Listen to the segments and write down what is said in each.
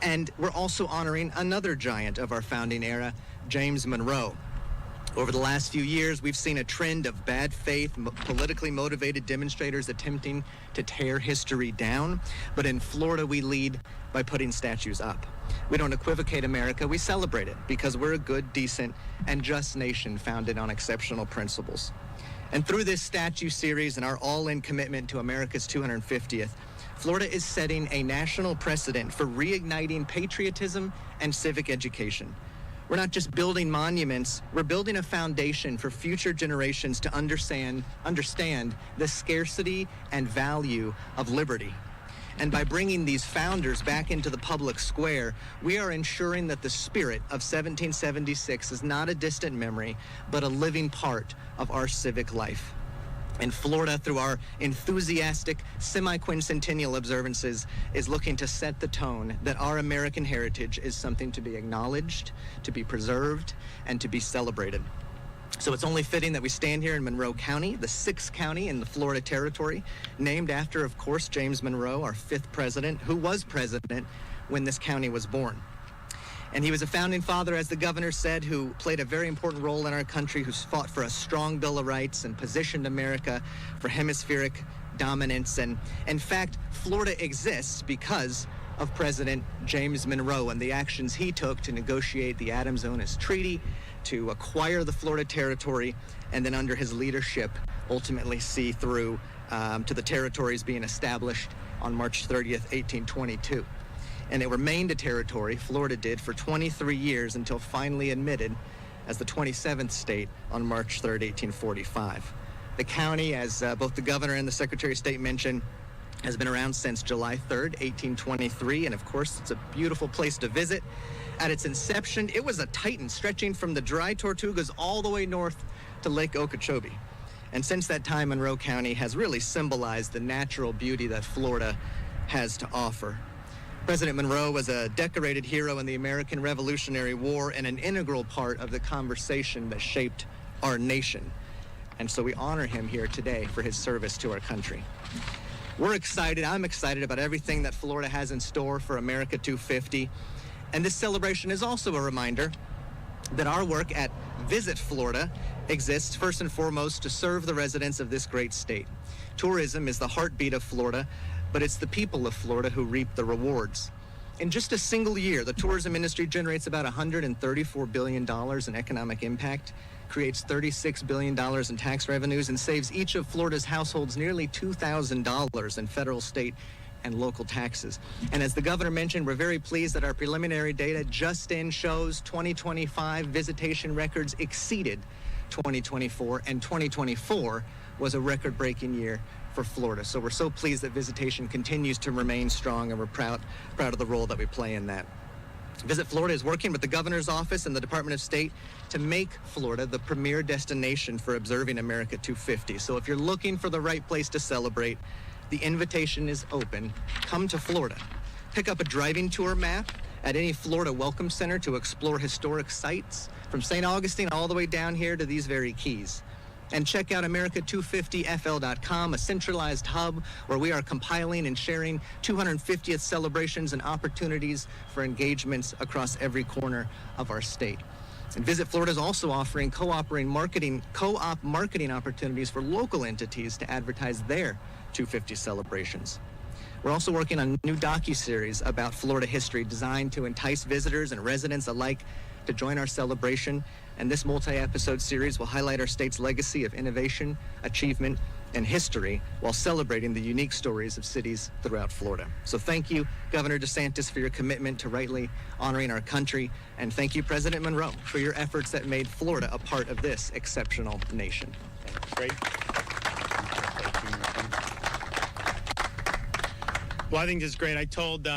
And we're also honoring another giant of our founding era, James Monroe. Over the last few years, we've seen a trend of bad faith, politically motivated demonstrators attempting to tear history down. But in Florida, we lead by putting statues up. We don't equivocate America, we celebrate it because we're a good, decent, and just nation founded on exceptional principles. And through this statue series and our all-in commitment to America's 250th, Florida is setting a national precedent for reigniting patriotism and civic education. We're not just building monuments, we're building a foundation for future generations to understand the scarcity and value of liberty. And by bringing these founders back into the public square, we are ensuring that the spirit of 1776 is not a distant memory, but a living part of our civic life. And Florida, through our enthusiastic semi-quincentennial observances, is looking to set the tone that our American heritage is something to be acknowledged, to be preserved, and to be celebrated. So it's only fitting that we stand here in Monroe County, the 6th county in the Florida Territory, named after, of course, James Monroe, our 5th president, who was president when this county was born. And he was a founding father, as the governor said, who played a very important role in our country, who's fought for a strong Bill of Rights and positioned America for hemispheric dominance. And in fact, Florida exists because of President James Monroe and the actions he took to negotiate the Adams-Onis Treaty, to acquire the Florida Territory, and then under his leadership, ultimately see through to the territories being established on March 30th, 1822. And it remained a territory, Florida did, for 23 years until finally admitted as the 27th state on March 3rd, 1845. The county, as both the governor and the Secretary of State mentioned, has been around since July 3rd, 1823, and of course, it's a beautiful place to visit. At its inception, it was a titan stretching from the Dry Tortugas all the way north to Lake Okeechobee. And since that time, Monroe County has really symbolized the natural beauty that Florida has to offer. President Monroe was a decorated hero in the American Revolutionary War and an integral part of the conversation that shaped our nation. And so we honor him here today for his service to our country. We're excited, I'm excited about everything that Florida has in store for America 250. And this celebration is also a reminder that our work at Visit Florida exists first and foremost to serve the residents of this great state. Tourism is the heartbeat of Florida, but it's the people of Florida who reap the rewards. In just a single year, the tourism industry generates about $134 billion in economic impact, creates $36 billion in tax revenues, and saves each of Florida's households nearly $2,000 in federal, state, and local taxes. And as the governor mentioned, we're very pleased that our preliminary data just in shows 2025 visitation records exceeded 2024, and 2024 was a record-breaking year for Florida. So we're so pleased that visitation continues to remain strong, and we're proud of the role that we play in that. Visit Florida is working with the governor's office and the Department of State to make Florida the premier destination for observing America 250. So if you're looking for the right place to celebrate, the invitation is open. Come to Florida. Pick up a driving tour map at any Florida Welcome Center to explore historic sites from St. Augustine all the way down here to these very keys. And check out America250fl.com, a centralized hub where we are compiling and sharing 250th celebrations and opportunities for engagements across every corner of our state. And Visit Florida is also offering co-op marketing opportunities for local entities to advertise their 250 celebrations. We're also working on a new docuseries about Florida history designed to entice visitors and residents alike to join our celebration. And this multi-episode series will highlight our state's legacy of innovation, achievement, and history while celebrating the unique stories of cities throughout Florida. So thank you, Governor DeSantis, for your commitment to rightly honoring our country. And thank you, President Monroe, for your efforts that made Florida a part of this exceptional nation. Great. Well, I think this is great. I told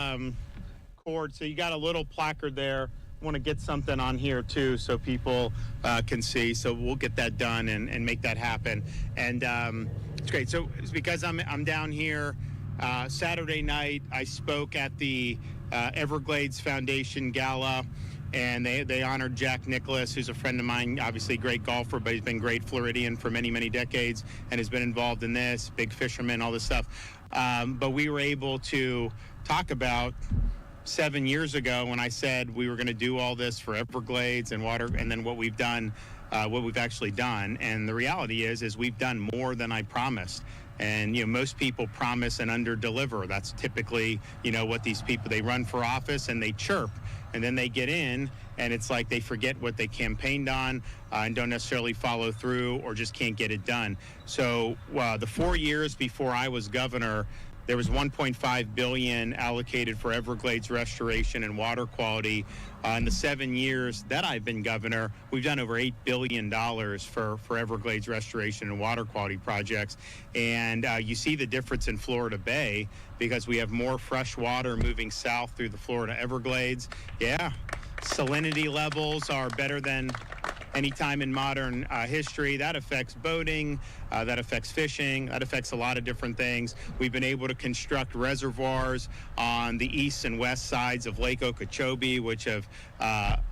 Cord, so you got a little placard there. I want to get something on here too so people can see. So we'll get that done and make that happen. And it's great. So it's because I'm down here Saturday night. I spoke at the Everglades Foundation Gala, and they honored Jack Nicklaus, who's a friend of mine, obviously a great golfer, but he's been great Floridian for many, many decades and has been involved in this, big fisherman, all this stuff. But we were able to talk about 7 years ago when I said we were going to do all this for Everglades and water, and then what we've done, what we've actually done. And the reality is we've done more than I promised. And, most people promise and under-deliver. That's typically, what these people, they run for office and they chirp, and then they get in, and it's like they forget what they campaigned on and don't necessarily follow through or just can't get it done. So the 4 years before I was governor, there was $1.5 billion allocated for Everglades restoration and water quality. In the 7 years that I've been governor, we've done over $8 billion for Everglades restoration and water quality projects. And you see the difference in Florida Bay because we have more fresh water moving south through the Florida Everglades. Yeah, salinity levels are better than any time in modern history. That affects boating, that affects fishing, that affects a lot of different things. We've been able to construct reservoirs on the east and west sides of Lake Okeechobee, which have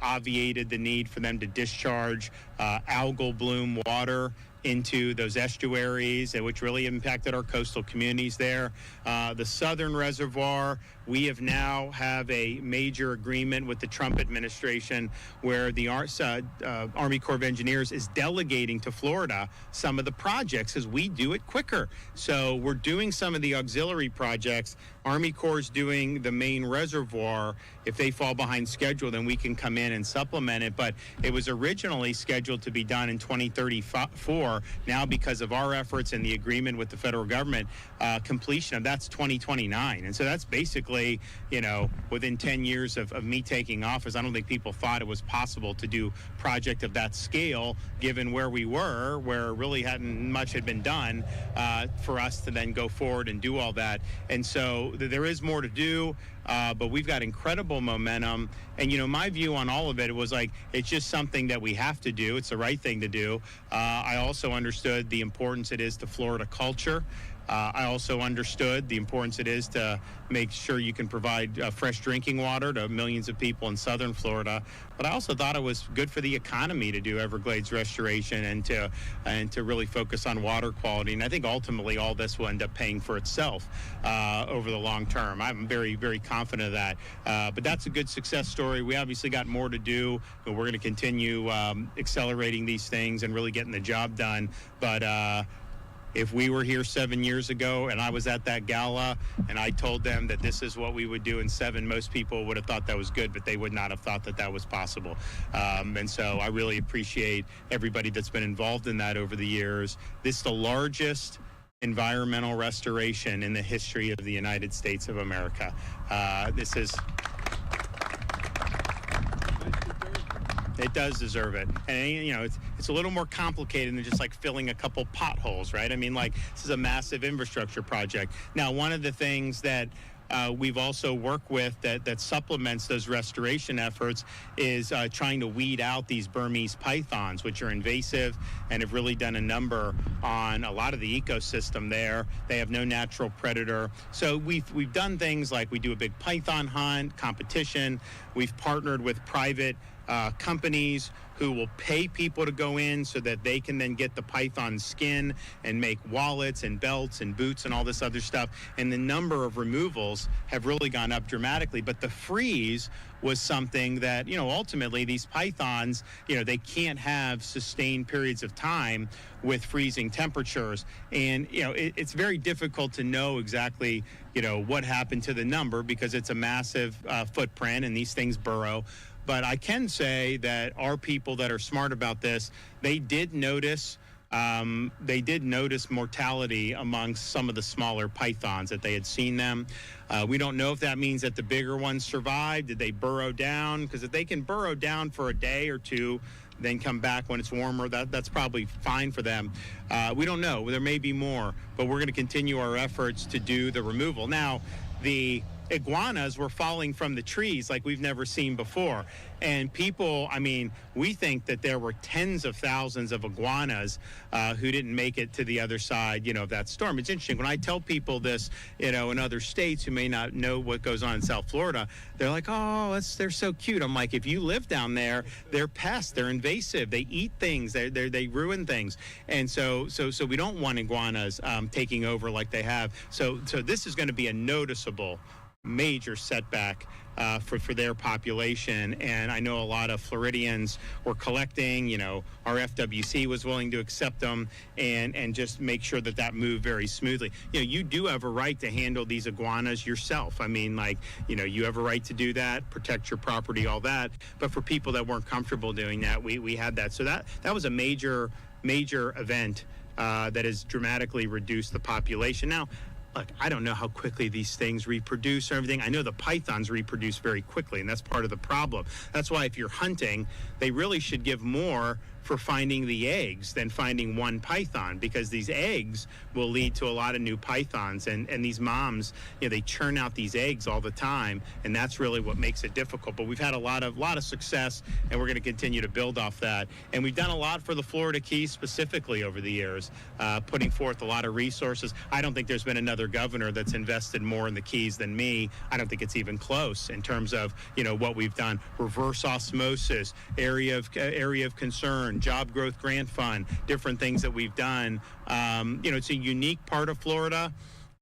obviated the need for them to discharge algal bloom water into those estuaries, which really impacted our coastal communities there. The southern reservoir, we have now have a major agreement with the Trump administration where the Army Corps of Engineers is delegating to Florida some of the projects as we do it quicker. So we're doing some of the auxiliary projects. Army Corps is doing the main reservoir. If they fall behind schedule, then we can come in and supplement it. But it was originally scheduled to be done in 2034. Now, because of our efforts and the agreement with the federal government, completion of that's 2029. And so that's basically, within 10 years of me taking office. I don't think people thought it was possible to do a project of that scale, given where we were, where really hadn't much had been done for us to then go forward and do all that. And so there is more to do. But we've got incredible momentum. And, my view on all of it was like, it's just something that we have to do. It's the right thing to do. I also understood the importance it is to Florida culture. I also understood the importance it is to make sure you can provide fresh drinking water to millions of people in southern Florida. But I also thought it was good for the economy to do Everglades restoration and to really focus on water quality. And I think ultimately all this will end up paying for itself over the long term. I'm very, very confident of that. But that's a good success story. We obviously got more to do, but we're going to continue accelerating these things and really getting the job done. But if we were here 7 years ago and I was at that gala and I told them that this is what we would do in 7, most people would have thought that was good, but they would not have thought that that was possible. And so I really appreciate everybody that's been involved in that over the years. This is the largest environmental restoration in the history of the United States of America. This is... It does deserve it. And, it's a little more complicated than just like filling a couple potholes, right? I mean, like, this is a massive infrastructure project. Now, one of the things that we've also worked with that supplements those restoration efforts is trying to weed out these Burmese pythons, which are invasive and have really done a number on a lot of the ecosystem there. They have no natural predator. So we've done things like we do a big python hunt competition. We've partnered with private companies who will pay people to go in so that they can then get the python skin and make wallets and belts and boots and all this other stuff. And the number of removals have really gone up dramatically. But the freeze was something that, ultimately these pythons, they can't have sustained periods of time with freezing temperatures. And, it's very difficult to know exactly, what happened to the number because it's a massive footprint and these things burrow. But I can say that our people that are smart about this, they did notice mortality amongst some of the smaller pythons, that they had seen them. We don't know if that means that the bigger ones survived. Did they burrow down? Because if they can burrow down for a day or two, then come back when it's warmer, that's probably fine for them. We don't know. There may be more, but we're going to continue our efforts to do the removal. Now, the iguanas were falling from the trees like we've never seen before. And people, we think that there were tens of thousands of iguanas who didn't make it to the other side, of that storm. It's interesting. When I tell people this, in other states who may not know what goes on in South Florida, they're like, oh, they're so cute. I'm like, if you live down there, they're pests, they're invasive, they eat things, they ruin things. And so we don't want iguanas taking over like they have. So this is going to be a noticeable major setback for their population. And I know a lot of Floridians were collecting, our FWC was willing to accept them and just make sure that moved very smoothly. You do have a right to handle these iguanas yourself. I mean, you have a right to do that, protect your property, all that. But for people that weren't comfortable doing that, we had that. So that was a major event that has dramatically reduced the population. Now, look, I don't know how quickly these things reproduce or everything. I know the pythons reproduce very quickly, and that's part of the problem. That's why if you're hunting, they really should give more for finding the eggs than finding one python, because these eggs will lead to a lot of new pythons, and these moms, they churn out these eggs all the time, and that's really what makes it difficult. But we've had a lot of success, and we're going to continue to build off that. And we've done a lot for the Florida Keys specifically over the years, putting forth a lot of resources. I don't think there's been another governor that's invested more in the Keys than me. I don't think it's even close in terms of what we've done. Reverse osmosis, area of concern, job growth grant fund, different things that we've done. It's a unique part of Florida.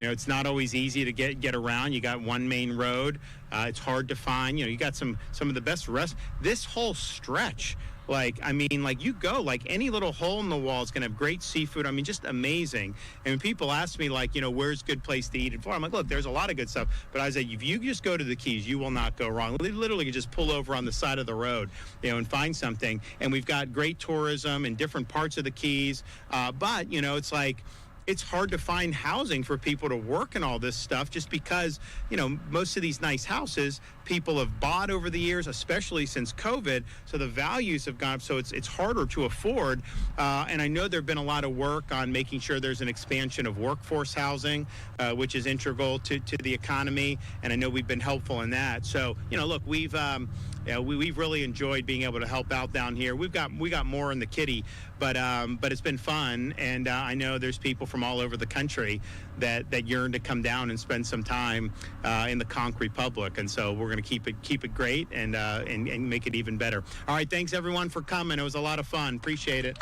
It's not always easy to get around. You got one main road. It's hard to find. You got some of the best this whole stretch. You go, any little hole in the wall is going to have great seafood. I mean, just amazing. And when people ask me, where's a good place to eat in Florida? I'm like, look, there's a lot of good stuff. But I say, if you just go to the Keys, you will not go wrong. Literally, you just pull over on the side of the road, and find something. And we've got great tourism in different parts of the Keys. But, it's hard to find housing for people to work in all this stuff, just because, most of these nice houses people have bought over the years, especially since COVID. So the values have gone up. So it's harder to afford. And I know there've been a lot of work on making sure there's an expansion of workforce housing, which is integral to the economy. And I know we've been helpful in that. So, look, we've really enjoyed being able to help out down here. We got more in the kitty, but it's been fun. And I know there's people from all over the country that yearn to come down and spend some time in the Conch Republic. And so we're going to keep it great and make it even better. All right, thanks everyone for coming. It was a lot of fun. Appreciate it.